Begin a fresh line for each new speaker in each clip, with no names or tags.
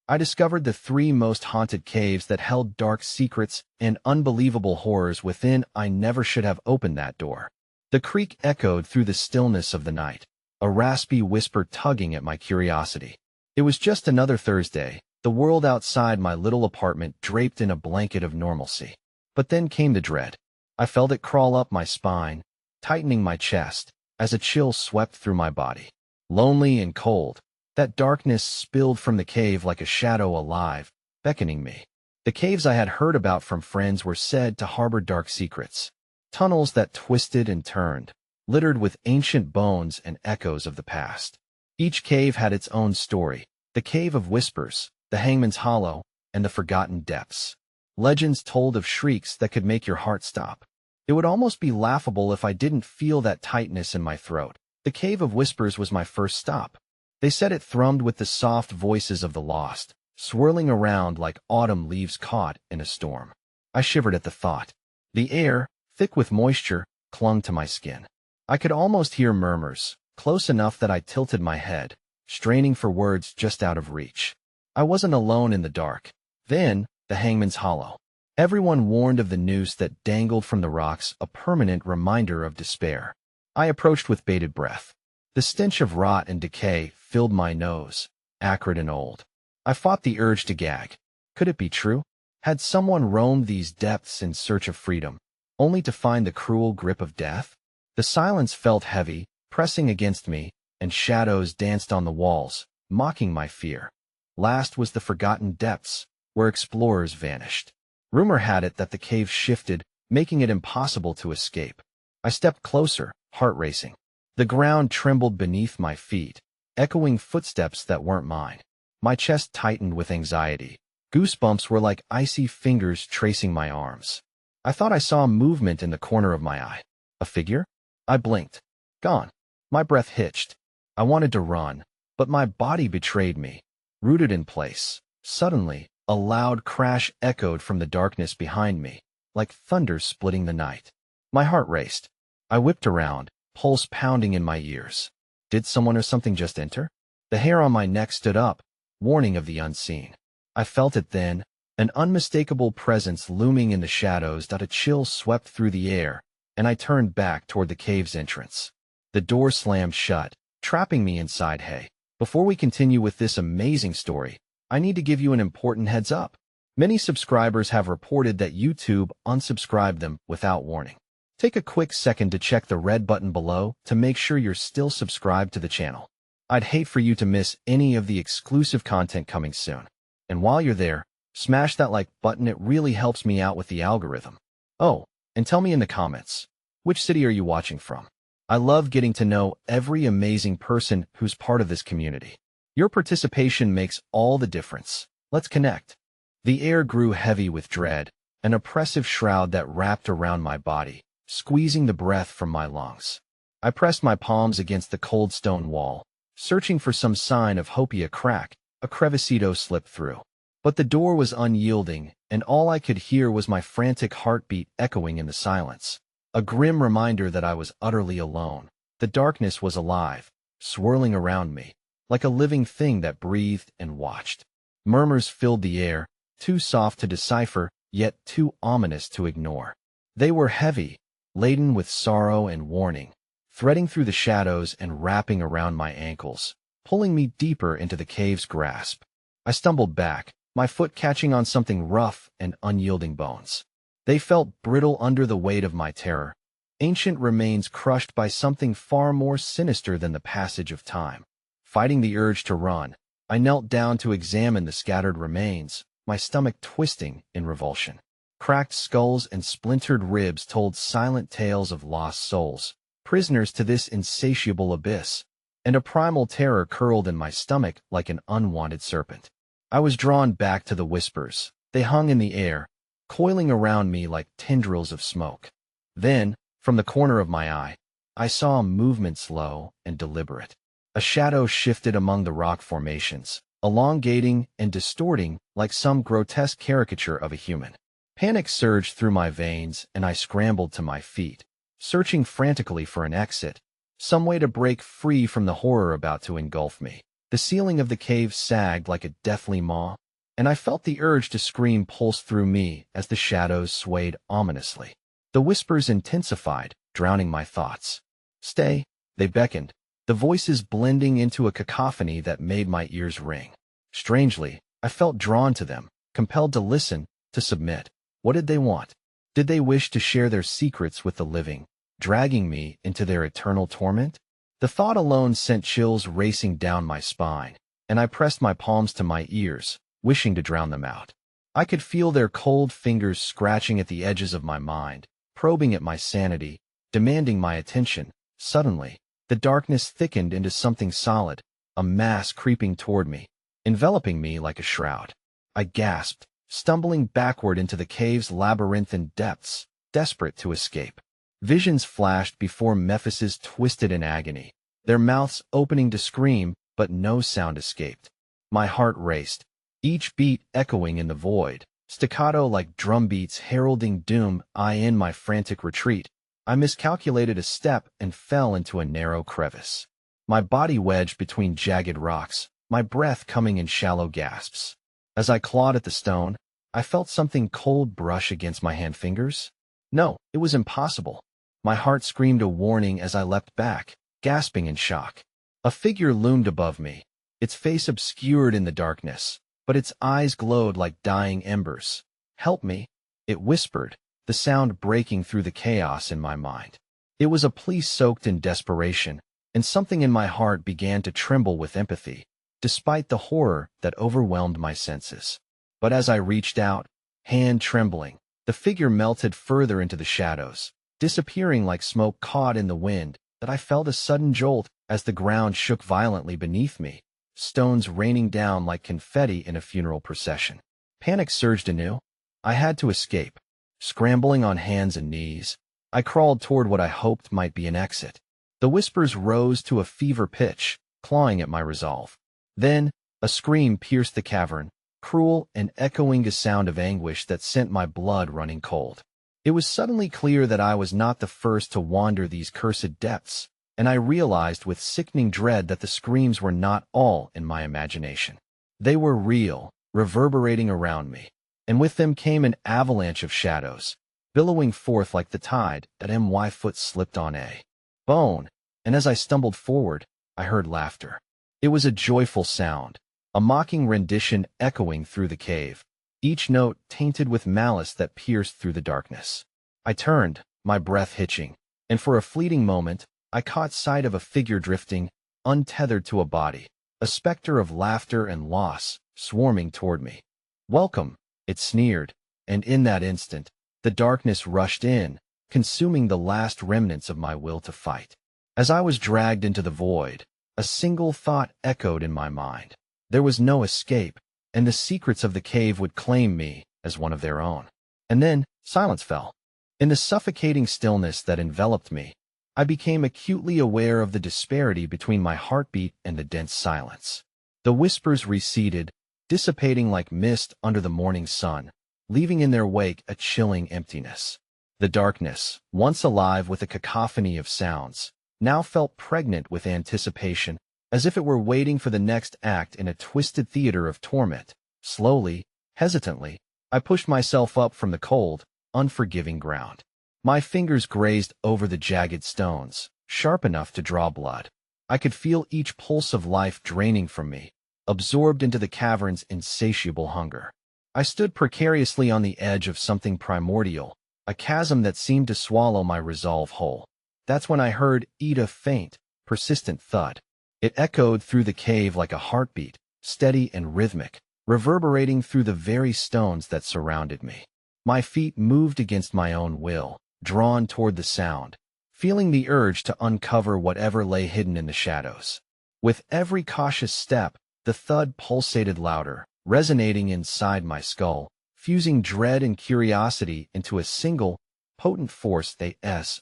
I discovered the three most haunted caves that held dark secrets and unbelievable horrors within. I never should have opened that door. The creak echoed through the stillness of the night, a raspy whisper tugging at my curiosity. It was just another Thursday, the world outside my little apartment draped in a blanket of normalcy. But then came the dread. I felt it crawl up my spine, tightening my chest, as a chill swept through my body. Lonely and cold, that darkness spilled from the cave like a shadow alive, beckoning me. The caves I had heard about from friends were said to harbor dark secrets. Tunnels that twisted and turned, littered with ancient bones and echoes of the past. Each cave had its own story, the Cave of Whispers, the Hangman's Hollow, and the Forgotten Depths. Legends told of shrieks that could make your heart stop. It would almost be laughable if I didn't feel that tightness in my throat. The Cave of Whispers was my first stop. They said it thrummed with the soft voices of the lost, swirling around like autumn leaves caught in a storm. I shivered at the thought. The air, thick with moisture, clung to my skin. I could almost hear murmurs, close enough that I tilted my head, straining for words just out of reach. I wasn't alone in the dark. Then, the Hangman's Hollow. Everyone warned of the noose that dangled from the rocks, a permanent reminder of despair. I approached with bated breath. The stench of rot and decay filled my nose, acrid and old. I fought the urge to gag. Could it be true? Had someone roamed these depths in search of freedom, only to find the cruel grip of death? The silence felt heavy, pressing against me, and shadows danced on the walls, mocking my fear. Last was the Forgotten Depths, where explorers vanished. Rumor had it that the cave shifted, making it impossible to escape. I stepped closer, heart racing. The ground trembled beneath my feet, echoing footsteps that weren't mine. My chest tightened with anxiety. Goosebumps were like icy fingers tracing my arms. I thought I saw movement in the corner of my eye. A figure? I blinked. Gone. My breath hitched. I wanted to run, but my body betrayed me. Rooted in place. Suddenly, a loud crash echoed from the darkness behind me, like thunder splitting the night. My heart raced. I whipped around, pulse pounding in my ears. Did someone or something just enter? The hair on my neck stood up, warning of the unseen. I felt it then, an unmistakable presence looming in the shadows. A chill swept through the air, and I turned back toward the cave's entrance. The door slammed shut, trapping me inside. Hey, before we continue with this amazing story, I need to give you an important heads up. Many subscribers have reported that YouTube unsubscribed them without warning. Take a quick second to check the red button below to make sure you're still subscribed to the channel. I'd hate for you to miss any of the exclusive content coming soon. And while you're there, smash that like button. It really helps me out with the algorithm. Oh, and tell me in the comments, which city are you watching from? I love getting to know every amazing person who's part of this community. Your participation makes all the difference. Let's connect. The air grew heavy with dread, an oppressive shroud that wrapped around my body, squeezing the breath from my lungs. I pressed my palms against the cold stone wall, searching for some sign of hope. A crack, a crevicito slipped through. But the door was unyielding, and all I could hear was my frantic heartbeat echoing in the silence. A grim reminder that I was utterly alone. The darkness was alive, swirling around me, like a living thing that breathed and watched. Murmurs filled the air, too soft to decipher, yet too ominous to ignore. They were heavy, laden with sorrow and warning, threading through the shadows and wrapping around my ankles, pulling me deeper into the cave's grasp. I stumbled back, my foot catching on something rough and unyielding bones. They felt brittle under the weight of my terror, ancient remains crushed by something far more sinister than the passage of time. Fighting the urge to run, I knelt down to examine the scattered remains, my stomach twisting in revulsion. Cracked skulls and splintered ribs told silent tales of lost souls, prisoners to this insatiable abyss, and a primal terror curled in my stomach like an unwanted serpent. I was drawn back to the whispers. They hung in the air, coiling around me like tendrils of smoke. Then, from the corner of my eye, I saw a movement slow and deliberate. A shadow shifted among the rock formations, elongating and distorting like some grotesque caricature of a human. Panic surged through my veins, and I scrambled to my feet, searching frantically for an exit, some way to break free from the horror about to engulf me. The ceiling of the cave sagged like a deathly maw, and I felt the urge to scream pulse through me as the shadows swayed ominously. The whispers intensified, drowning my thoughts. "Stay," they beckoned, the voices blending into a cacophony that made my ears ring. Strangely, I felt drawn to them, compelled to listen, to submit. What did they want? Did they wish to share their secrets with the living, dragging me into their eternal torment? The thought alone sent chills racing down my spine, and I pressed my palms to my ears, wishing to drown them out. I could feel their cold fingers scratching at the edges of my mind, probing at my sanity, demanding my attention. Suddenly, the darkness thickened into something solid, a mass creeping toward me, enveloping me like a shroud. I gasped, stumbling backward into the cave's labyrinthine depths, desperate to escape. Visions flashed before Mephises twisted in agony, their mouths opening to scream, but no sound escaped. My heart raced, each beat echoing in the void, staccato like drumbeats heralding doom. In my frantic retreat, I miscalculated a step and fell into a narrow crevice. My body wedged between jagged rocks, my breath coming in shallow gasps. As I clawed at the stone, I felt something cold brush against my hand fingers. No, it was impossible. My heart screamed a warning as I leapt back, gasping in shock. A figure loomed above me, its face obscured in the darkness, but its eyes glowed like dying embers. "Help me," it whispered, the sound breaking through the chaos in my mind. It was a plea soaked in desperation, and something in my heart began to tremble with empathy, despite the horror that overwhelmed my senses. But as I reached out, hand trembling, the figure melted further into the shadows, disappearing like smoke caught in the wind. That I felt a sudden jolt as the ground shook violently beneath me, stones raining down like confetti in a funeral procession. Panic surged anew. I had to escape. Scrambling on hands and knees, I crawled toward what I hoped might be an exit. The whispers rose to a fever pitch, clawing at my resolve. Then, a scream pierced the cavern, cruel and echoing a sound of anguish that sent my blood running cold. It was suddenly clear that I was not the first to wander these cursed depths, and I realized with sickening dread that the screams were not all in my imagination. They were real, reverberating around me, and with them came an avalanche of shadows, billowing forth like the tide that my foot slipped on a bone, and as I stumbled forward, I heard laughter. It was a joyful sound, a mocking rendition echoing through the cave, each note tainted with malice that pierced through the darkness. I turned, my breath hitching, and for a fleeting moment, I caught sight of a figure drifting, untethered to a body, a specter of laughter and loss, swarming toward me. "Welcome," it sneered, and in that instant, the darkness rushed in, consuming the last remnants of my will to fight. As I was dragged into the void, a single thought echoed in my mind. There was no escape, and the secrets of the cave would claim me as one of their own. And then, silence fell. In the suffocating stillness that enveloped me, I became acutely aware of the disparity between my heartbeat and the dense silence. The whispers receded, dissipating like mist under the morning sun, leaving in their wake a chilling emptiness. The darkness, once alive with a cacophony of sounds, now felt pregnant with anticipation, as if it were waiting for the next act in a twisted theater of torment. Slowly, hesitantly, I pushed myself up from the cold, unforgiving ground. My fingers grazed over the jagged stones, sharp enough to draw blood. I could feel each pulse of life draining from me, absorbed into the cavern's insatiable hunger. I stood precariously on the edge of something primordial, a chasm that seemed to swallow my resolve whole. That's when I heard a faint, persistent thud. It echoed through the cave like a heartbeat, steady and rhythmic, reverberating through the very stones that surrounded me. My feet moved against my own will, drawn toward the sound, feeling the urge to uncover whatever lay hidden in the shadows. With every cautious step, the thud pulsated louder, resonating inside my skull, fusing dread and curiosity into a single, potent force.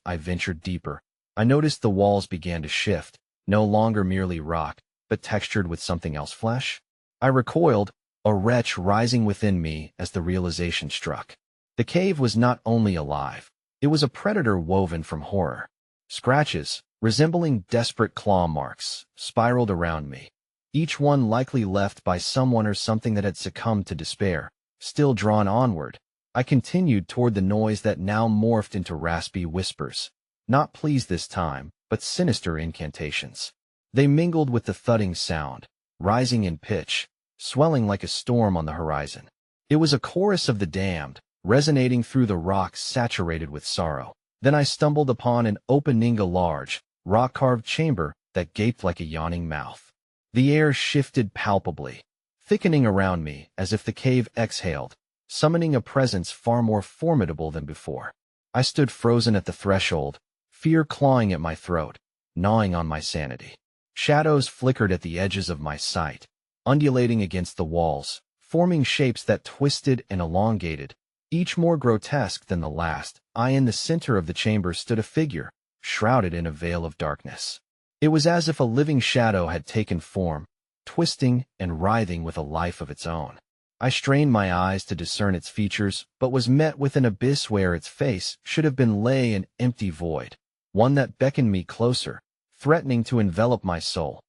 I ventured deeper. I noticed the walls began to shift, no longer merely rock, but textured with something else. Flesh? I recoiled, a wretch rising within me as the realization struck. The cave was not only alive, it was a predator woven from horror. Scratches, resembling desperate claw marks, spiraled around me, each one likely left by someone or something that had succumbed to despair. Still drawn onward, I continued toward the noise that now morphed into raspy whispers. Not pleas this time, but sinister incantations. They mingled with the thudding sound, rising in pitch, swelling like a storm on the horizon. It was a chorus of the damned, resonating through the rocks saturated with sorrow. Then I stumbled upon an opening, a large, rock-carved chamber that gaped like a yawning mouth. The air shifted palpably, thickening around me as if the cave exhaled, summoning a presence far more formidable than before. I stood frozen at the threshold, fear clawing at my throat, gnawing on my sanity. Shadows flickered at the edges of my sight, undulating against the walls, forming shapes that twisted and elongated, each more grotesque than the last. In the center of the chamber stood a figure, shrouded in a veil of darkness. It was as if a living shadow had taken form, twisting and writhing with a life of its own. I strained my eyes to discern its features, but was met with an abyss where its face should have been lay an empty void, one that beckoned me closer, threatening to envelop my soul.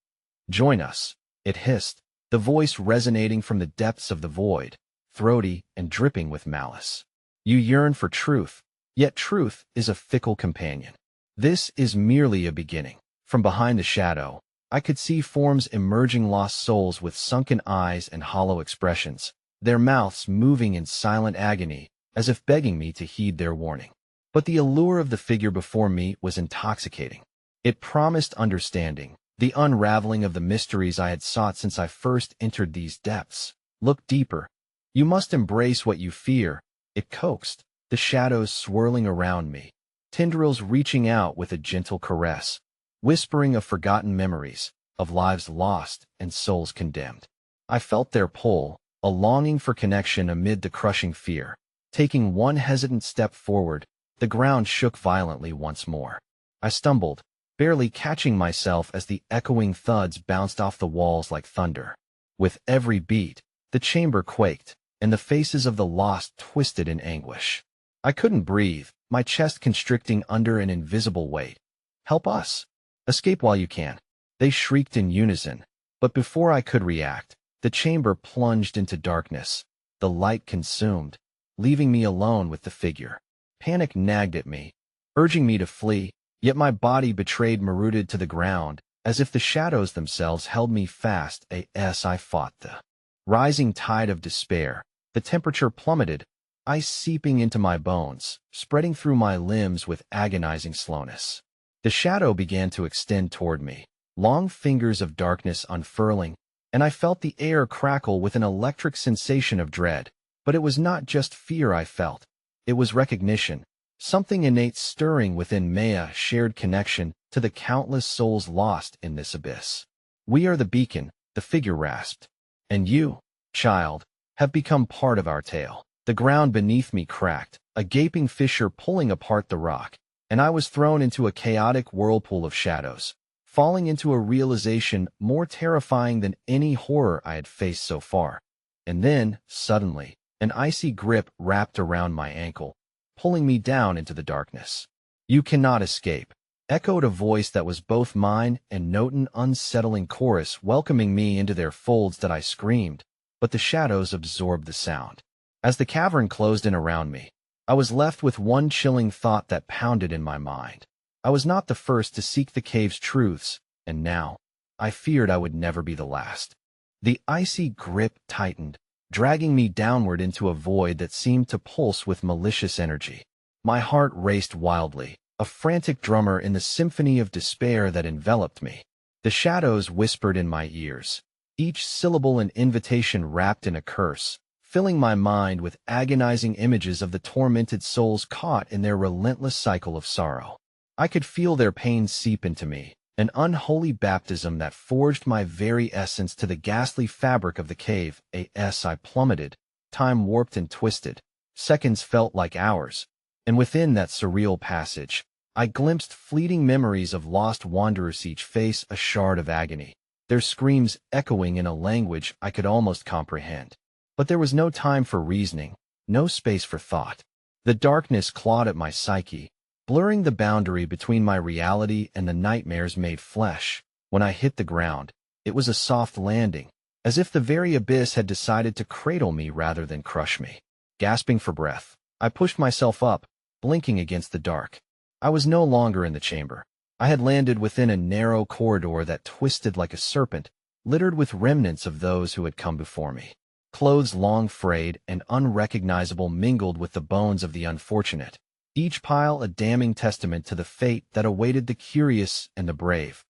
"Join us," it hissed, the voice resonating from the depths of the void, throaty and dripping with malice. "You yearn for truth, yet truth is a fickle companion. This is merely a beginning." From behind the shadow, I could see forms emerging, lost souls with sunken eyes and hollow expressions, their mouths moving in silent agony, as if begging me to heed their warning. But the allure of the figure before me was intoxicating. It promised understanding, the unraveling of the mysteries I had sought since I first entered these depths. "Look deeper. You must embrace what you fear," it coaxed, the shadows swirling around me, tendrils reaching out with a gentle caress, whispering of forgotten memories, of lives lost and souls condemned. I felt their pull, a longing for connection amid the crushing fear. Taking one hesitant step forward, the ground shook violently once more. I stumbled, barely catching myself as the echoing thuds bounced off the walls like thunder. With every beat, the chamber quaked, and the faces of the lost twisted in anguish. I couldn't breathe, my chest constricting under an invisible weight. "Help us! Escape while you can," they shrieked in unison. But before I could react, the chamber plunged into darkness, the light consumed, leaving me alone with the figure. Panic nagged at me, urging me to flee, yet my body betrayed me, rooted to the ground, as if the shadows themselves held me fast. As I fought the rising tide of despair, the temperature plummeted, ice seeping into my bones, spreading through my limbs with agonizing slowness. The shadow began to extend toward me, long fingers of darkness unfurling, and I felt the air crackle with an electric sensation of dread. But it was not just fear I felt. It was recognition, something innate stirring within me, a shared connection to the countless souls lost in this abyss. "We are the beacon," the figure rasped. "And you, child, have become part of our tale." The ground beneath me cracked, a gaping fissure pulling apart the rock, and I was thrown into a chaotic whirlpool of shadows, falling into a realization more terrifying than any horror I had faced so far. And then, suddenly, an icy grip wrapped around my ankle, pulling me down into the darkness. "You cannot escape," echoed a voice that was both mine and note an unsettling chorus welcoming me into their folds. That I screamed, but the shadows absorbed the sound. As the cavern closed in around me, I was left with one chilling thought that pounded in my mind. I was not the first to seek the cave's truths, and now, I feared I would never be the last. The icy grip tightened, dragging me downward into a void that seemed to pulse with malicious energy. My heart raced wildly, a frantic drummer in the symphony of despair that enveloped me. The shadows whispered in my ears, each syllable an invitation wrapped in a curse, filling my mind with agonizing images of the tormented souls caught in their relentless cycle of sorrow. I could feel their pain seep into me, an unholy baptism that forged my very essence to the ghastly fabric of the cave. As I plummeted, time warped and twisted, seconds felt like hours, and within that surreal passage, I glimpsed fleeting memories of lost wanderers, each face a shard of agony, their screams echoing in a language I could almost comprehend. But there was no time for reasoning, no space for thought. The darkness clawed at my psyche, blurring the boundary between my reality and the nightmares made flesh. When I hit the ground, It was a soft landing, as if the very abyss had decided to cradle me rather than crush me. Gasping for breath, I pushed myself up, blinking against the dark. I was no longer in the chamber. I had landed within a narrow corridor that twisted like a serpent, littered with remnants of those who had come before me. Clothes long frayed and unrecognizable mingled with the bones of the unfortunate, each pile a damning testament to the fate that awaited the curious and the brave.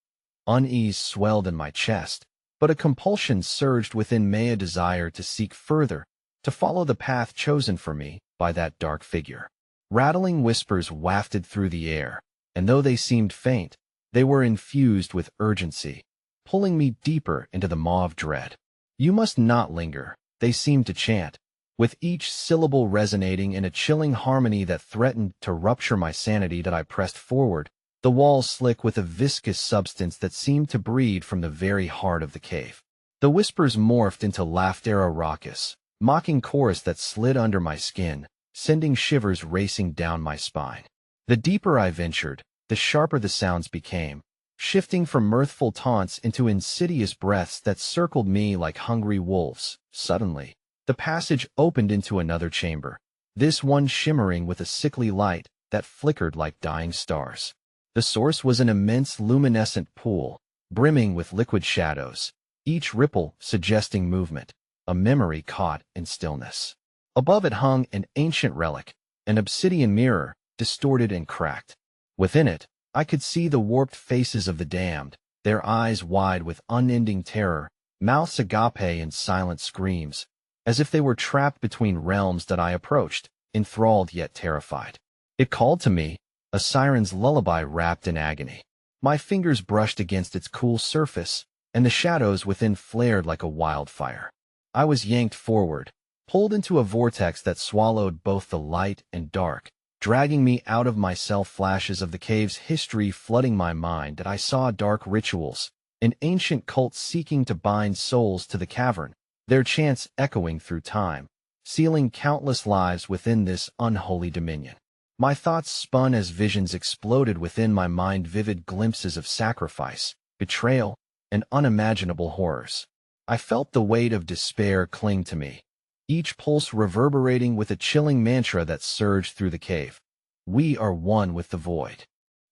Unease swelled in my chest, but a compulsion surged within me, a desire to seek further, to follow the path chosen for me by that dark figure. Rattling whispers wafted through the air, and though they seemed faint, they were infused with urgency, pulling me deeper into the maw of dread. "You must not linger," they seemed to chant, with each syllable resonating in a chilling harmony that threatened to rupture my sanity. That I pressed forward, the walls slick with a viscous substance that seemed to breed from the very heart of the cave. The whispers morphed into laughter, a raucous, mocking chorus that slid under my skin, sending shivers racing down my spine. The deeper I ventured, the sharper the sounds became, shifting from mirthful taunts into insidious breaths that circled me like hungry wolves. Suddenly, the passage opened into another chamber, this one shimmering with a sickly light that flickered like dying stars. The source was an immense luminescent pool, brimming with liquid shadows, each ripple suggesting movement, a memory caught in stillness. Above it hung an ancient relic, an obsidian mirror, distorted and cracked. Within it, I could see the warped faces of the damned, their eyes wide with unending terror, mouths agape in silent screams, as if they were trapped between realms. That I approached, enthralled yet terrified. It called to me, a siren's lullaby wrapped in agony. My fingers brushed against its cool surface, and the shadows within flared like a wildfire. I was yanked forward, pulled into a vortex that swallowed both the light and dark, dragging me out of myself. Flashes of the cave's history flooding my mind. That I saw dark rituals, an ancient cult seeking to bind souls to the cavern, their chants echoing through time, sealing countless lives within this unholy dominion. My thoughts spun as visions exploded within my mind, vivid glimpses of sacrifice, betrayal, and unimaginable horrors. I felt the weight of despair cling to me, each pulse reverberating with a chilling mantra that surged through the cave. "We are one with the void."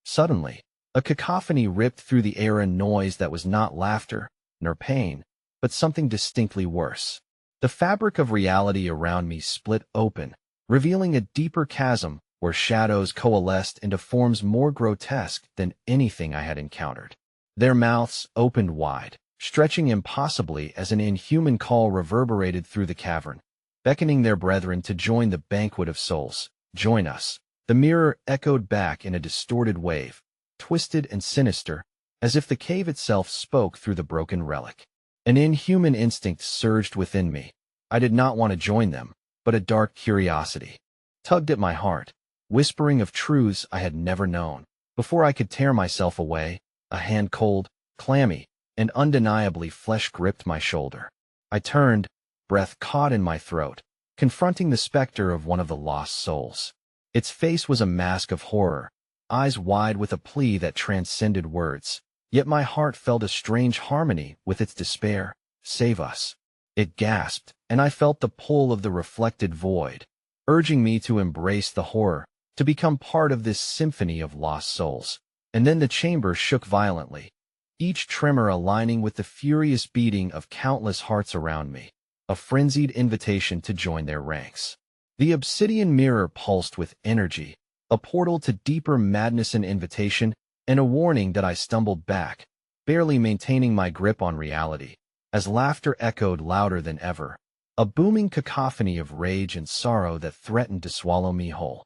Suddenly, a cacophony ripped through the air, a noise that was not laughter, nor pain, but something distinctly worse. The fabric of reality around me split open, revealing a deeper chasm where shadows coalesced into forms more grotesque than anything I had encountered. Their mouths opened wide, stretching impossibly as an inhuman call reverberated through the cavern, beckoning their brethren to join the banquet of souls. "Join us." The mirror echoed back in a distorted wave, twisted and sinister, as if the cave itself spoke through the broken relic. An inhuman instinct surged within me. I did not want to join them, but a dark curiosity tugged at my heart, whispering of truths I had never known. Before I could tear myself away, a hand cold, clammy, and undeniably flesh gripped my shoulder. I turned, breath caught in my throat, confronting the specter of one of the lost souls. Its face was a mask of horror, eyes wide with a plea that transcended words. Yet my heart felt a strange harmony with its despair. "Save us," it gasped, and I felt the pull of the reflected void, urging me to embrace the horror, to become part of this symphony of lost souls. And then the chamber shook violently, each tremor aligning with the furious beating of countless hearts around me, a frenzied invitation to join their ranks. The obsidian mirror pulsed with energy, a portal to deeper madness, an invitation, and a warning. That I stumbled back, barely maintaining my grip on reality, as laughter echoed louder than ever, a booming cacophony of rage and sorrow that threatened to swallow me whole.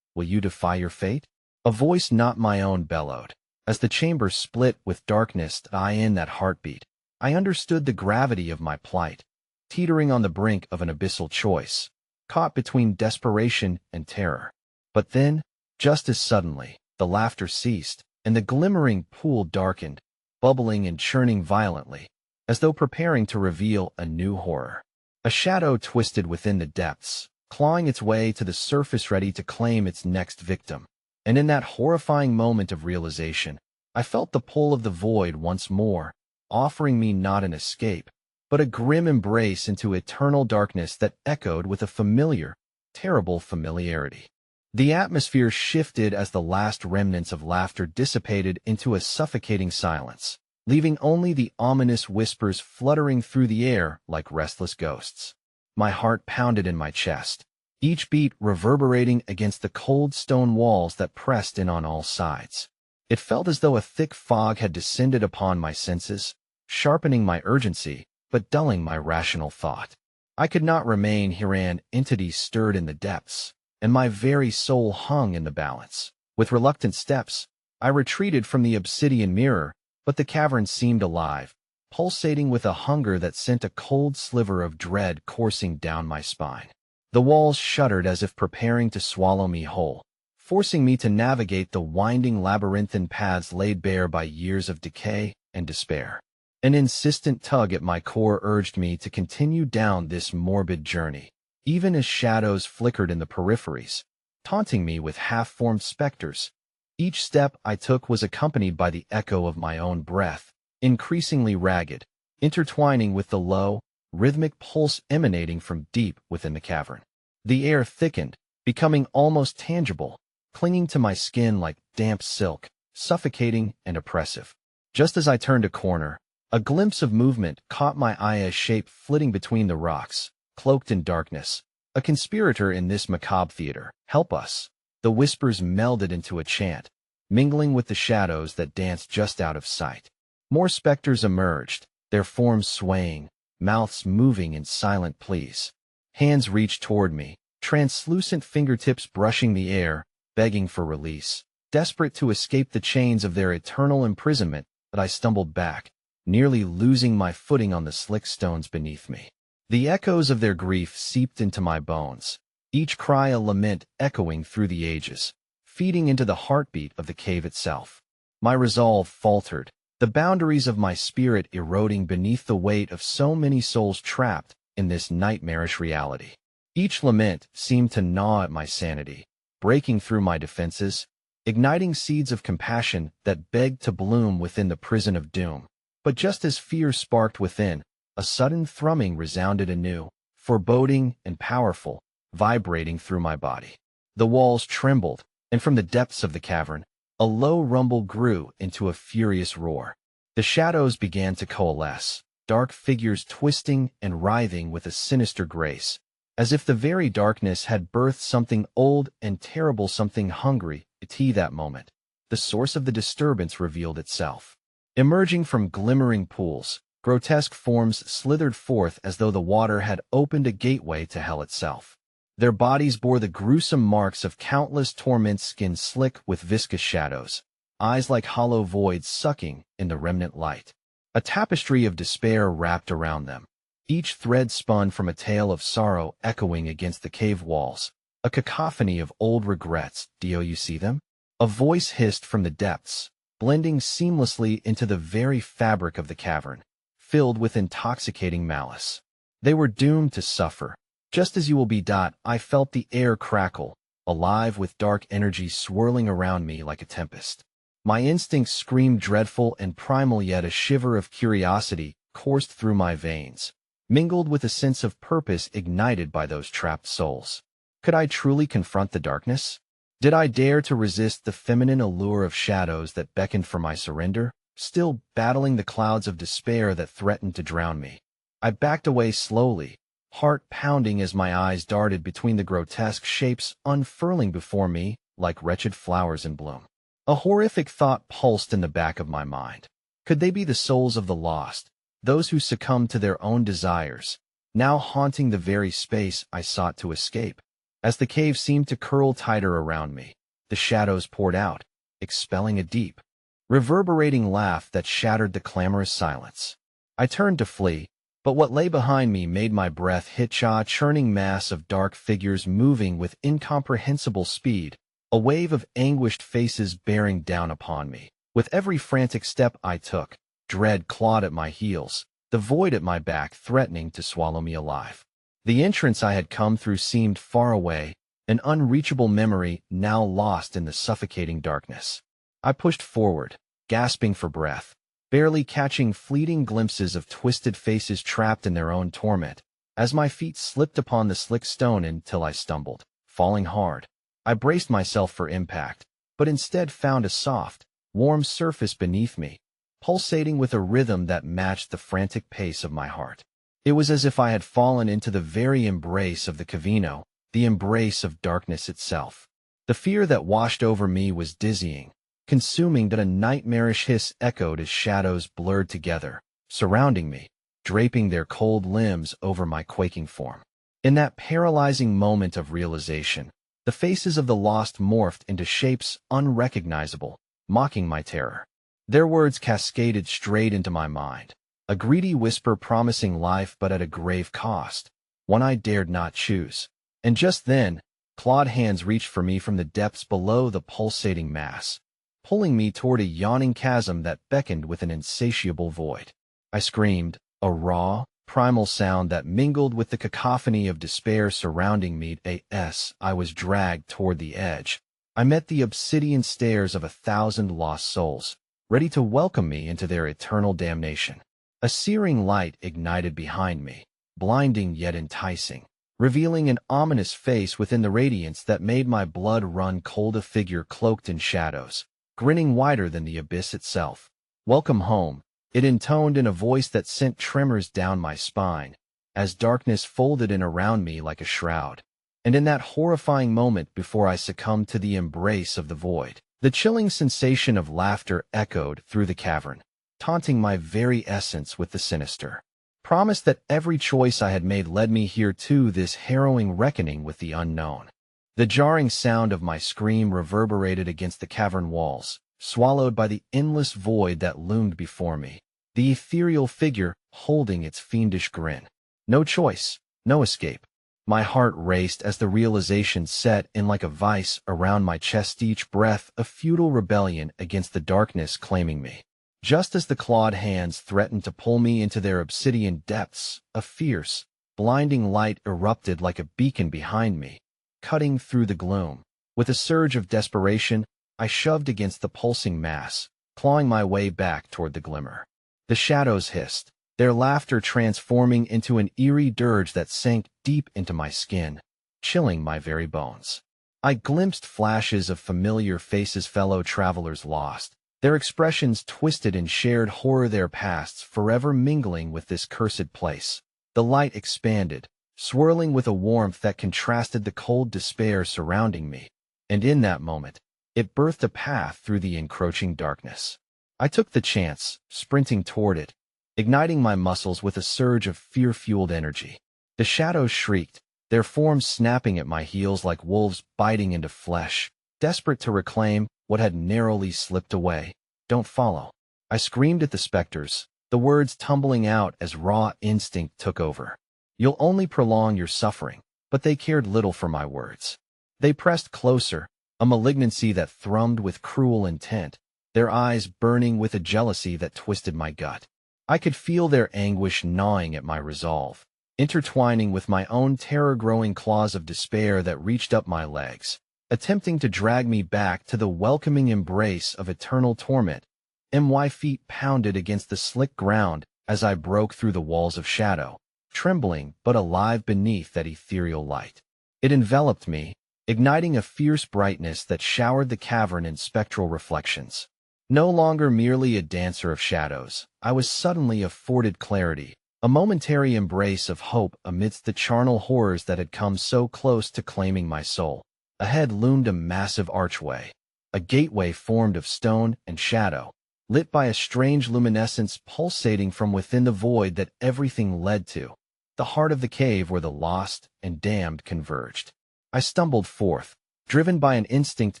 "Will you defy your fate?" A voice not my own bellowed. As the chamber split with darkness, in that heartbeat, I understood the gravity of my plight, teetering on the brink of an abyssal choice, caught between desperation and terror. But then, just as suddenly, the laughter ceased, and the glimmering pool darkened, bubbling and churning violently, as though preparing to reveal a new horror. A shadow twisted within the depths, clawing its way to the surface, ready to claim its next victim. And in that horrifying moment of realization, I felt the pull of the void once more, offering me not an escape, but a grim embrace into eternal darkness that echoed with a familiar, terrible familiarity. The atmosphere shifted as the last remnants of laughter dissipated into a suffocating silence, leaving only the ominous whispers fluttering through the air like restless ghosts. My heart pounded in my chest, each beat reverberating against the cold stone walls that pressed in on all sides. It felt as though a thick fog had descended upon my senses, sharpening my urgency, but dulling my rational thought. I could not remain herein. Entities stirred in the depths, and my very soul hung in the balance. With reluctant steps, I retreated from the obsidian mirror, but the cavern seemed alive, pulsating with a hunger that sent a cold sliver of dread coursing down my spine. The walls shuddered as if preparing to swallow me whole, forcing me to navigate the winding labyrinthine paths laid bare by years of decay and despair. An insistent tug at my core urged me to continue down this morbid journey, even as shadows flickered in the peripheries, taunting me with half-formed specters. Each step I took was accompanied by the echo of my own breath, increasingly ragged, intertwining with the low, rhythmic pulse emanating from deep within the cavern. The air thickened, becoming almost tangible, clinging to my skin like damp silk, suffocating and oppressive. Just as I turned a corner, a glimpse of movement caught my eye, a shape flitting between the rocks, cloaked in darkness. A conspirator in this macabre theater. Help us. The whispers melded into a chant, mingling with the shadows that danced just out of sight. More specters emerged, their forms swaying, mouths moving in silent pleas. Hands reached toward me, translucent fingertips brushing the air, begging for release. Desperate to escape the chains of their eternal imprisonment, but I stumbled back, nearly losing my footing on the slick stones beneath me. The echoes of their grief seeped into my bones, each cry a lament echoing through the ages, feeding into the heartbeat of the cave itself. My resolve faltered, the boundaries of my spirit eroding beneath the weight of so many souls trapped in this nightmarish reality. Each lament seemed to gnaw at my sanity, breaking through my defenses, igniting seeds of compassion that begged to bloom within the prison of doom. But just as fear sparked within, a sudden thrumming resounded anew, foreboding and powerful, vibrating through my body. The walls trembled, and from the depths of the cavern, a low rumble grew into a furious roar. The shadows began to coalesce, dark figures twisting and writhing with a sinister grace, as if the very darkness had birthed something old and terrible, something hungry. That moment, the source of the disturbance revealed itself. Emerging from glimmering pools, grotesque forms slithered forth as though the water had opened a gateway to hell itself. Their bodies bore the gruesome marks of countless torments, skin slick with viscous shadows, eyes like hollow voids sucking in the remnant light. A tapestry of despair wrapped around them, each thread spun from a tale of sorrow echoing against the cave walls, a cacophony of old regrets. Do you see them? A voice hissed from the depths, blending seamlessly into the very fabric of the cavern, filled with intoxicating malice. They were doomed to suffer, just as you will be. I felt the air crackle, alive with dark energy swirling around me like a tempest. My instincts screamed dreadful and primal, yet a shiver of curiosity coursed through my veins, mingled with a sense of purpose ignited by those trapped souls. Could I truly confront the darkness? Did I dare to resist the feminine allure of shadows that beckoned for my surrender, still battling the clouds of despair that threatened to drown me? I backed away slowly, heart pounding as my eyes darted between the grotesque shapes unfurling before me like wretched flowers in bloom. A horrific thought pulsed in the back of my mind. Could they be the souls of the lost, those who succumbed to their own desires, now haunting the very space I sought to escape? As the cave seemed to curl tighter around me, the shadows poured out, expelling a deep, reverberating laugh that shattered the clamorous silence. I turned to flee, but what lay behind me made my breath hitch. A churning mass of dark figures moving with incomprehensible speed, a wave of anguished faces bearing down upon me. With every frantic step I took, dread clawed at my heels, the void at my back threatening to swallow me alive. The entrance I had come through seemed far away, an unreachable memory now lost in the suffocating darkness. I pushed forward, gasping for breath, barely catching fleeting glimpses of twisted faces trapped in their own torment, as my feet slipped upon the slick stone until I stumbled, falling hard. I braced myself for impact, but instead found a soft, warm surface beneath me, pulsating with a rhythm that matched the frantic pace of my heart. It was as if I had fallen into the very embrace of the Cavino, the embrace of darkness itself. The fear that washed over me was dizzying, consuming, that a nightmarish hiss echoed as shadows blurred together, surrounding me, draping their cold limbs over my quaking form. In that paralyzing moment of realization, the faces of the lost morphed into shapes unrecognizable, mocking my terror. Their words cascaded straight into my mind, a greedy whisper promising life but at a grave cost, one I dared not choose. And just then, clawed hands reached for me from the depths below the pulsating mass, pulling me toward a yawning chasm that beckoned with an insatiable void. I screamed, a raw, primal sound that mingled with the cacophony of despair surrounding me. As I was dragged toward the edge, I met the obsidian stares of 1,000 lost souls, ready to welcome me into their eternal damnation. A searing light ignited behind me, blinding yet enticing, revealing an ominous face within the radiance that made my blood run cold. A figure cloaked in shadows, grinning wider than the abyss itself. "Welcome home," it intoned in a voice that sent tremors down my spine, as darkness folded in around me like a shroud. And in that horrifying moment before I succumbed to the embrace of the void, the chilling sensation of laughter echoed through the cavern, taunting my very essence with the sinister promise that every choice I had made led me here to this harrowing reckoning with the unknown. The jarring sound of my scream reverberated against the cavern walls, swallowed by the endless void that loomed before me, the ethereal figure holding its fiendish grin. No choice, no escape. My heart raced as the realization set in like a vice around my chest, each breath a futile rebellion against the darkness claiming me. Just as the clawed hands threatened to pull me into their obsidian depths, a fierce, blinding light erupted like a beacon behind me, cutting through the gloom. With a surge of desperation, I shoved against the pulsing mass, clawing my way back toward the glimmer. The shadows hissed, their laughter transforming into an eerie dirge that sank deep into my skin, chilling my very bones. I glimpsed flashes of familiar faces, fellow travelers lost, their expressions twisted in shared horror, their pasts forever mingling with this cursed place. The light expanded, swirling with a warmth that contrasted the cold despair surrounding me, and in that moment, it birthed a path through the encroaching darkness. I took the chance, sprinting toward it, igniting my muscles with a surge of fear-fueled energy. The shadows shrieked, their forms snapping at my heels like wolves biting into flesh, desperate to reclaim what had narrowly slipped away. "Don't follow," I screamed at the specters, the words tumbling out as raw instinct took over. "You'll only prolong your suffering." But they cared little for my words. They pressed closer, a malignancy that thrummed with cruel intent, their eyes burning with a jealousy that twisted my gut. I could feel their anguish gnawing at my resolve, intertwining with my own terror-growing claws of despair that reached up my legs, attempting to drag me back to the welcoming embrace of eternal torment. My feet pounded against the slick ground as I broke through the walls of shadow, trembling but alive beneath that ethereal light. It enveloped me, igniting a fierce brightness that showered the cavern in spectral reflections. No longer merely a dancer of shadows, I was suddenly afforded clarity, a momentary embrace of hope amidst the charnel horrors that had come so close to claiming my soul. Ahead loomed a massive archway, a gateway formed of stone and shadow, lit by a strange luminescence pulsating from within the void that everything led to, the heart of the cave where the lost and damned converged. I stumbled forth, driven by an instinct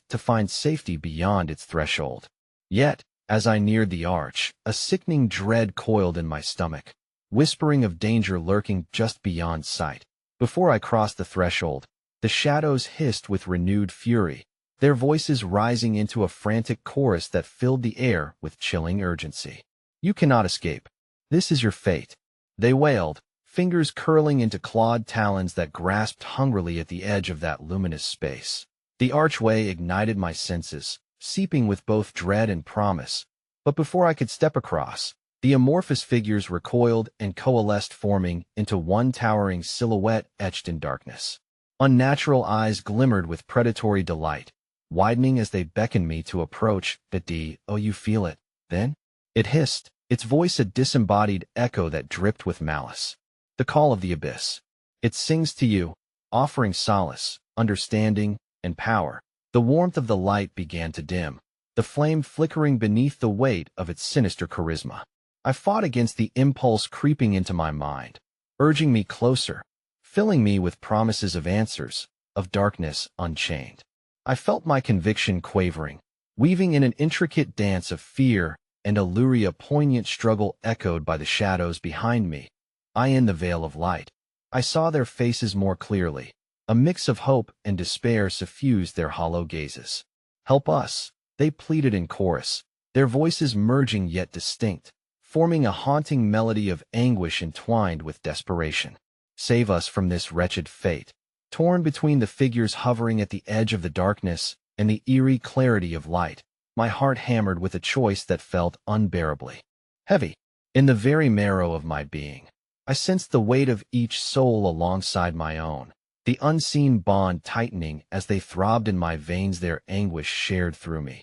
to find safety beyond its threshold. Yet, as I neared the arch, a sickening dread coiled in my stomach, whispering of danger lurking just beyond sight. Before I crossed the threshold, the shadows hissed with renewed fury, their voices rising into a frantic chorus that filled the air with chilling urgency. "You cannot escape. This is your fate," they wailed, fingers curling into clawed talons that grasped hungrily at the edge of that luminous space. The archway ignited my senses, seeping with both dread and promise, But before I could step across, the amorphous figures recoiled and coalesced, forming into one towering silhouette etched in darkness. Unnatural eyes glimmered with predatory delight, widening as they beckoned me to approach. Oh, you feel it, then? It hissed, its voice a disembodied echo that dripped with malice. The call of the abyss. It sings to you, offering solace, understanding, and power. The warmth of the light began to dim, the flame flickering beneath the weight of its sinister charisma. I fought against the impulse creeping into my mind, urging me closer, filling me with promises of answers, of darkness unchained. I felt my conviction quavering, weaving in an intricate dance of fear and allure, a poignant struggle echoed by the shadows behind me. I in the veil of light. I saw their faces more clearly. A mix of hope and despair suffused their hollow gazes. Help us, they pleaded in chorus, their voices merging yet distinct, forming a haunting melody of anguish entwined with desperation. Save us from this wretched fate. Torn between the figures hovering at the edge of the darkness and the eerie clarity of light, my heart hammered with a choice that felt unbearably heavy. In the very marrow of my being, I sensed the weight of each soul alongside my own, the unseen bond tightening as they throbbed in my veins, their anguish shared through me.